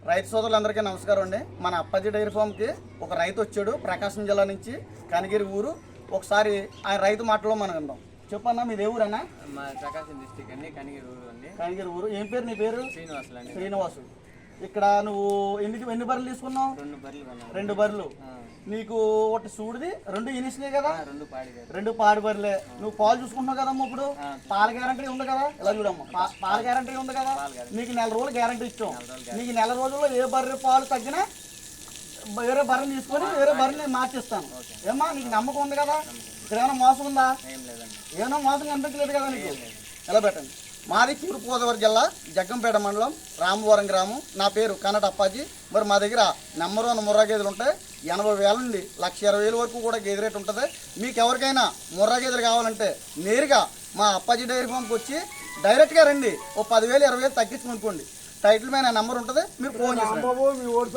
రైతు సోదరులందరికీ నమస్కారం అండి. మన అప్పాజీ డైరీ ఫామ్కి ఒక రైతు వచ్చాడు ప్రకాశం జిల్లా నుంచి, కనిగిరి ఊరు. ఒకసారి ఆయన రైతు మాటలో మనం విందాం. చెప్పన్నా మీది ఏ ఊరన్నా? మా ప్రకాశం డిస్టిక్ అండి, కనిగిరి ఊరు అండి. కనిగిరి ఊరు. ఏం పేరు నీ పేరు? శ్రీనివాసులు అండి. శ్రీనివాసు. ఇక్కడ నువ్వు ఎన్ని బర్రెలు తీసుకున్నావు? 2 బర్రెలు కొన్నాను. 2 బర్రెలు. నీకు ఒకటి సూడిది, 2 ఇనిసినాయి కదా? 2 పాడి బర్రెలే. నువ్వు పాలు చూసుకుంటున్నావు కదమ్మా. ఇప్పుడు పాల గ్యారంటీ ఉంది కదా? ఇలా చూడమ్మా, పాల గ్యారంటీ ఉంది కదా? నీకు 4 రోజులు గ్యారంటీ ఇచ్చాం. నీకు 4 రోజుల్లో ఏ బర్రె పాలు తగ్గినా వేరే బర్రెని తీసుకొని వేరే బర్రెని మార్చిస్తాను. ఏమా నీకు నమ్మకం ఉంది కదా? ఇక్కడ ఏమైనా మోసం ఉందా? ఏమైనా మోసం కనిపించలేదు కదా నీకు? ఎలా పెట్టండి. మాది తూర్పుగోదావరి జిల్లా జగ్గంపేట మండలం రామవరం గ్రామం. నా పేరు కన్నడ అప్పాజీ. మరి మా దగ్గర నెంబర్ 1 ముర్రా గేదెలు ఉంటాయి. 80,000 నుండి 1,20,000 వరకు కూడా గేదె రేట్ ఉంటుంది. మీకు ఎవరికైనా ముర్రా గేదెలు కావాలంటే నేరుగా మా అప్పాజీ డైరీ ఫామ్కి వచ్చి డైరెక్ట్గా రండి. ఓ 10,000 20,000 తగ్గించుకోండి. టైటిల్ మీద నెంబర్ ఉంటుంది, మీరు ఫోన్ చేయండి.